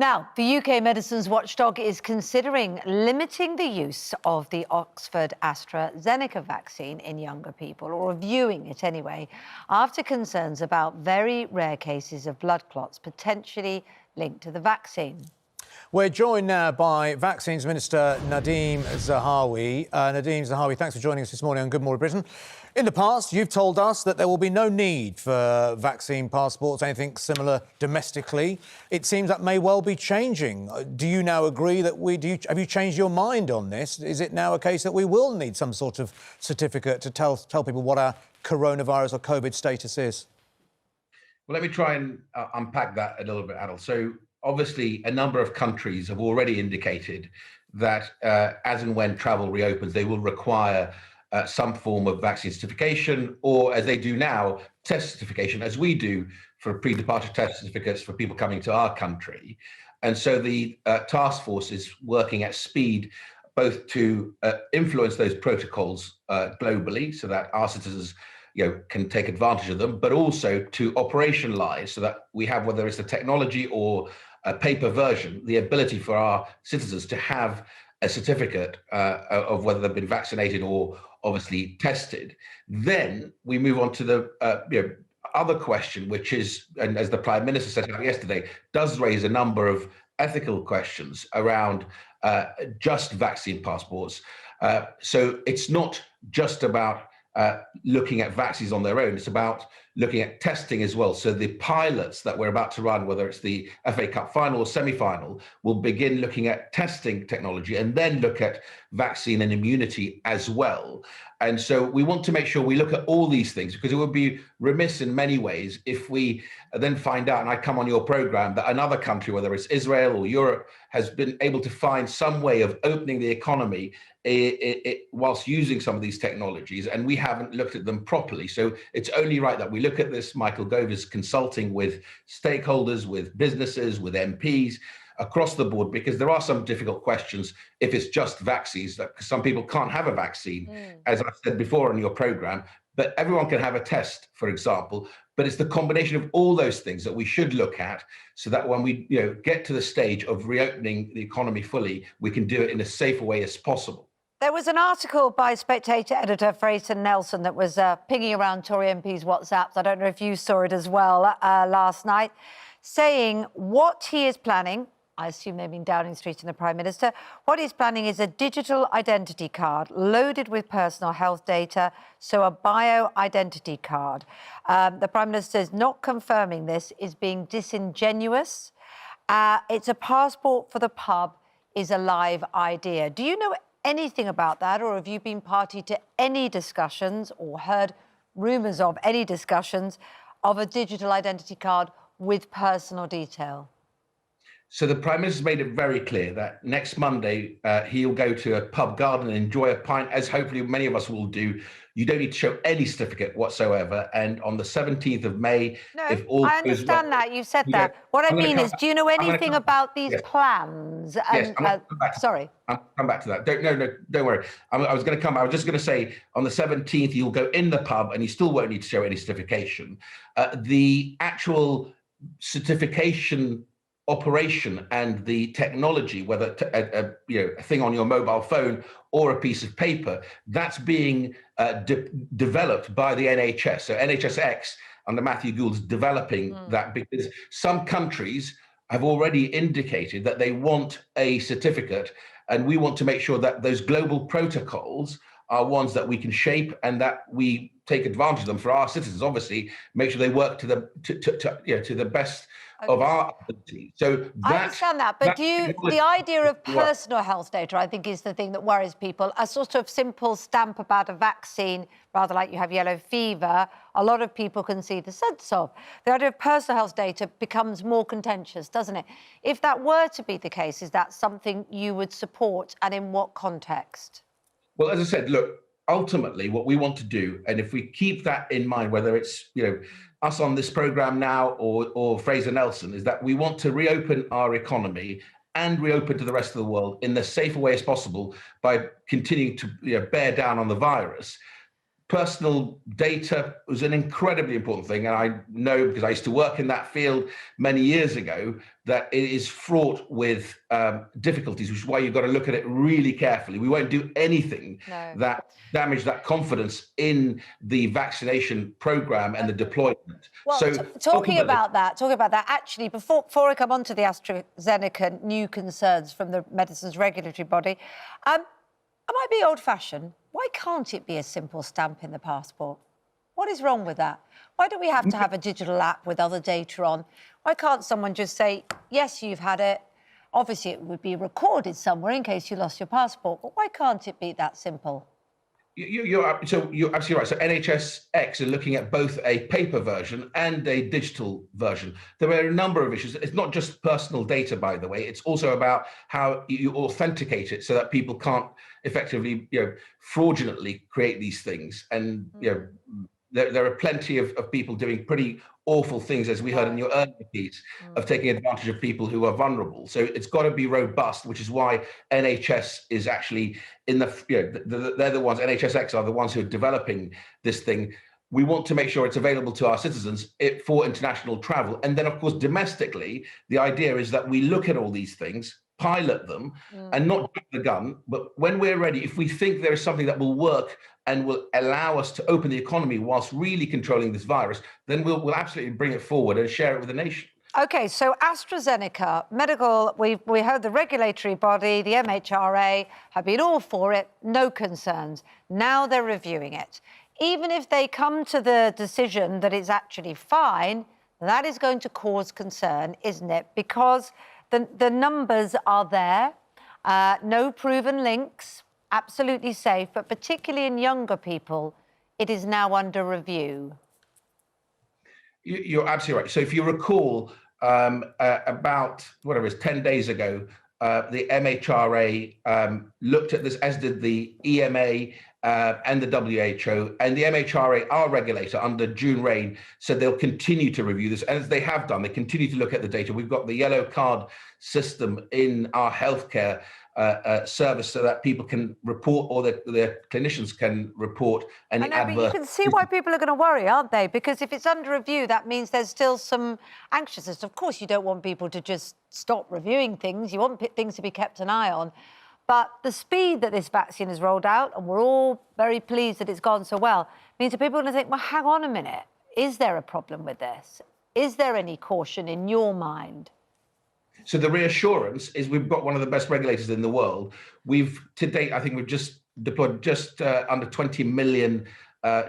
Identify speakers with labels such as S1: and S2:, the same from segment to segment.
S1: Now, the UK medicines watchdog is considering limiting the use of the Oxford AstraZeneca vaccine in younger people, or reviewing it anyway, after concerns about very rare cases of blood clots potentially linked to the vaccine.
S2: We're joined now by Vaccines Minister Nadhim Zahawi. Nadhim Zahawi, thanks for joining us this morning on Good Morning Britain. In the past, you've told us that there will be no need for vaccine passports, anything similar domestically. It seems that may well be changing. Do you now agree that have you changed your mind on this? Is it now a case that we will need some sort of certificate to tell people what our coronavirus or COVID status is?
S3: Well, let me try and unpack that a little bit, Adil. So, obviously, a number of countries have already indicated that as and when travel reopens, they will require some form of vaccine certification, or as they do now, test certification, as we do for pre-departure test certificates for people coming to our country. And so the task force is working at speed, both to influence those protocols globally so that our citizens can take advantage of them, but also to operationalize so that we have, whether it's the technology or a paper version, the ability for our citizens to have a certificate of whether they've been vaccinated or obviously tested. Then we move on to the other question, which is, and as the Prime Minister said yesterday, does raise a number of ethical questions around just vaccine passports. So it's not just about looking at vaccines on their own, it's about looking at testing as well. So the pilots that we're about to run, whether it's the FA Cup final or semi-final, will begin looking at testing technology and then look at vaccine and immunity as well. And so we want to make sure we look at all these things, because it would be remiss in many ways if we then find out, and I come on your program, that another country, whether it's Israel or Europe, has been able to find some way of opening the economy whilst using some of these technologies, and we haven't looked at them properly. So it's only right that we look at this. Michael Gove is consulting with stakeholders, with businesses, with MPs across the board, because there are some difficult questions if it's just vaccines, that some people can't have a vaccine, as I said before on your program, but everyone can have a test, for example. But it's the combination of all those things that we should look at, so that when we get to the stage of reopening the economy fully, we can do it in a safer way as possible.
S1: There was an article by Spectator editor Fraser Nelson that was pinging around Tory MPs' WhatsApps. I don't know if you saw it as well last night, saying what he is planning. I assume they mean Downing Street and the Prime Minister. What he's planning is a digital identity card loaded with personal health data, so a bio-identity card. The Prime Minister is not confirming this, is being disingenuous. It's a passport for the pub is a live idea. Do you know anything about that, or have you been party to any discussions or heard rumours of any discussions of a digital identity card with personal detail?
S3: So the Prime Minister's made it very clear that next Monday he'll go to a pub garden and enjoy a pint, as hopefully many of us will do. You don't need to show any certificate whatsoever. And on the 17th of May,
S1: if all I understand that, you've said that. What I mean is, do you know anything about these plans?
S3: Yes,
S1: sorry.
S3: I'll come back to that. Don't worry. I was just going to say, on the 17th, you'll go in the pub and you still won't need to show any certification. The actual certification operation and the technology, whether a thing on your mobile phone or a piece of paper, that's being developed by the NHS. So NHSX under Matthew Gould's developing that, because some countries have already indicated that they want a certificate, and we want to make sure that those global protocols are ones that we can shape and that we take advantage of them for our citizens. Obviously, make sure they work to the best of our ability. So
S1: I understand that, but the idea of personal health data, I think, is the thing that worries people. A sort of simple stamp about a vaccine, rather like you have yellow fever, a lot of people can see the sense of. The idea of personal health data becomes more contentious, doesn't it? If that were to be the case, is that something you would support, and in what context?
S3: Well, as I said, look, ultimately what we want to do, and if we keep that in mind, whether it's us on this program now or Fraser Nelson, is that we want to reopen our economy and reopen to the rest of the world in the safer way as possible by continuing to bear down on the virus. personal data was an incredibly important thing. And I know, because I used to work in that field many years ago, that it is fraught with difficulties, which is why you've got to look at it really carefully. We won't do anything that damage that confidence in the vaccination program and the deployment.
S1: Well,
S3: so
S1: talking about that, actually, before I come on to the AstraZeneca new concerns from the Medicines Regulatory Body, I might be old-fashioned. Why can't it be a simple stamp in the passport? What is wrong with that? Why do we have to have a digital app with other data on? Why can't someone just say, yes, you've had it? Obviously, it would be recorded somewhere in case you lost your passport, but why can't it be that simple?
S3: You're absolutely right. So NHSX are looking at both a paper version and a digital version. There are a number of issues. It's not just personal data, by the way. It's also about how you authenticate it so that people can't effectively, fraudulently create these things. And there are plenty of people doing pretty awful things, as we heard in your earlier piece, of taking advantage of people who are vulnerable. So it's got to be robust, which is why NHS is actually in they're the ones, NHSX are the ones who are developing this thing. We want to make sure it's available to our citizens for international travel. And then, of course, domestically, the idea is that we look at all these things, pilot them, and not jump the gun. But when we're ready, if we think there is something that will work and will allow us to open the economy whilst really controlling this virus, then we'll absolutely bring it forward and share it with the nation.
S1: OK, so AstraZeneca, we heard the regulatory body, the MHRA, have been all for it, no concerns. Now they're reviewing it. Even if they come to the decision that it's actually fine, that is going to cause concern, isn't it? Because the numbers are there, no proven links, absolutely safe, but particularly in younger people, it is now under review.
S3: You're absolutely right. So if you recall, about, 10 days ago, the MHRA looked at this, as did the EMA and the WHO, and the MHRA, our regulator under June Reid, said they'll continue to review this, and as they have done, they continue to look at the data. We've got the yellow card system in our healthcare service so that people can report, or their clinicians can report any adverse.
S1: But you can see why people are going to worry, aren't they? Because if it's under review, that means there's still some anxiousness. Of course, you don't want people to just stop reviewing things. You want things to be kept an eye on. But the speed that this vaccine has rolled out, and we're all very pleased that it's gone so well, means that people are going to think, well, hang on a minute. Is there a problem with this? Is there any caution in your mind?
S3: So the reassurance is we've got one of the best regulators in the world. To date, I think we've just deployed just under 20 million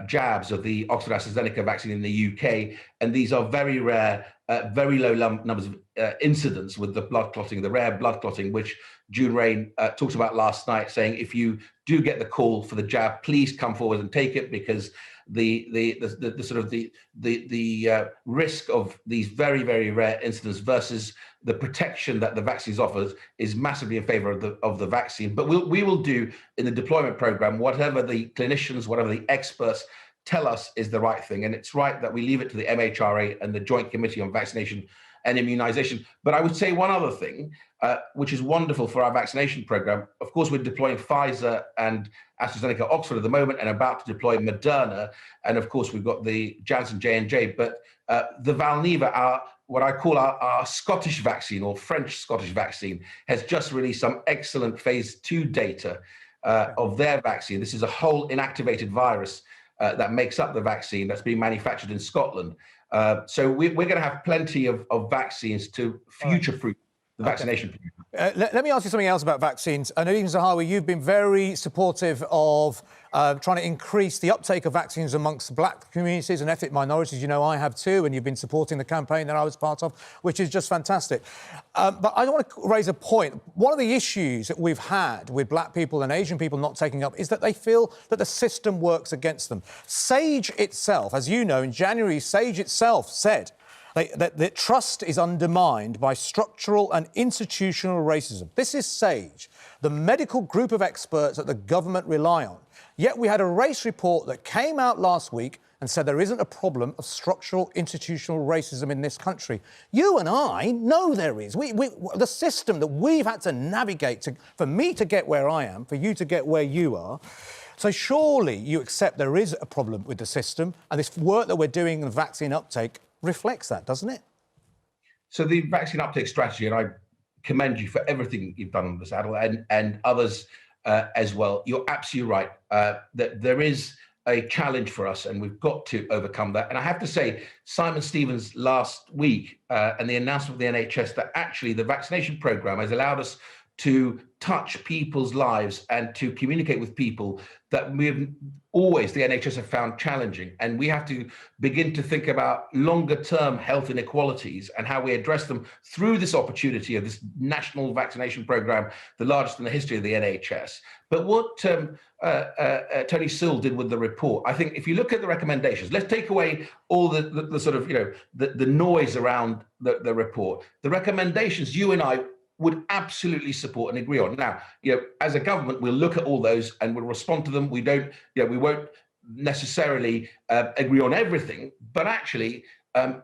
S3: jabs of the Oxford AstraZeneca vaccine in the UK. And these are very rare, very low numbers of incidents with the blood clotting, the rare blood clotting, which June Reid talked about last night, saying if you do get the call for the jab, please come forward and take it, because the risk of these very, very rare incidents versus the protection that the vaccines offers is massively in favor of the vaccine. But we will do in the deployment program whatever the clinicians, whatever the experts tell us is the right thing. And it's right that we leave it to the MHRA and the Joint Committee on Vaccination and Immunization. But I would say one other thing, which is wonderful for our vaccination program. Of course, we're deploying Pfizer and AstraZeneca Oxford at the moment, and about to deploy Moderna. And of course, we've got the Janssen J&J. But the Valneva, what I call our Scottish vaccine, or French Scottish vaccine, has just released some excellent phase 2 data of their vaccine. This is a whole inactivated virus that makes up the vaccine that's being manufactured in Scotland. So we're going to have plenty of vaccines to future-proof the vaccination program.
S2: Let me ask you something else about vaccines. Nadhim Zahawi, you've been very supportive of trying to increase the uptake of vaccines amongst black communities and ethnic minorities. You know, I have too, and you've been supporting the campaign that I was part of, which is just fantastic. But I want to raise a point. One of the issues that we've had with black people and Asian people not taking up is that they feel that the system works against them. SAGE itself, as you know, in January, SAGE itself said that trust is undermined by structural and institutional racism. This is SAGE, the medical group of experts that the government rely on. Yet we had a race report that came out last week and said there isn't a problem of structural institutional racism in this country. You and I know there is. The system that we've had to navigate for me to get where I am, for you to get where you are, So surely you accept there is a problem with the system, and this work that we're doing in the vaccine uptake reflects that, doesn't it?
S3: So the vaccine uptake strategy, and I commend you for everything you've done on this, Adil, and others as well. You're absolutely right that there is a challenge for us, and we've got to overcome that. And I have to say, Simon Stevens last week and the announcement of the NHS that actually the vaccination programme has allowed us to touch people's lives and to communicate with people that we've always, the NHS have found challenging. And we have to begin to think about longer term health inequalities and how we address them through this opportunity of this national vaccination programme, the largest in the history of the NHS. But what Tony Sill did with the report, I think if you look at the recommendations, let's take away all the sort of, the noise around the report. The recommendations you and I would absolutely support and agree on. Now, as a government, we'll look at all those and we'll respond to them. We won't necessarily agree on everything, but actually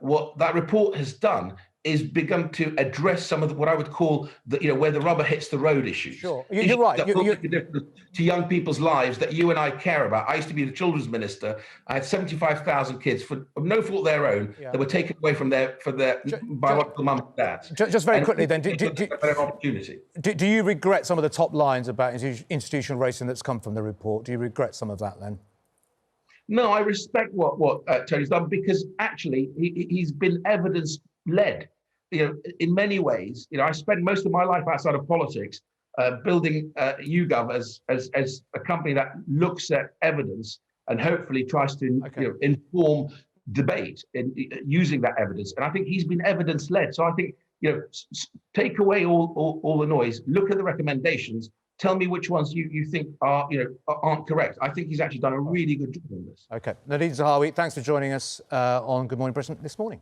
S3: what that report has done is begun to address some of what I would call where the rubber hits the road issues.
S2: Sure, you're right.
S3: That will make a difference to young people's lives that you and I care about. I used to be the children's minister. I had 75,000 kids of no fault of their own that were taken away from their biological mum and dad.
S2: Just very quickly then, do you regret some of the top lines about institutional racism that's come from the report? Do you regret some of that then?
S3: No, I respect what Tony's done, because actually he's been evidence-led. In many ways, I spent most of my life outside of politics, building YouGov as a company that looks at evidence and hopefully tries to inform debate in using that evidence. And I think he's been evidence-led. So I think take away all the noise, look at the recommendations, tell me which ones you think aren't correct. I think he's actually done a really good job on this.
S2: OK. Nadhim Zahawi, thanks for joining us on Good Morning Britain this morning.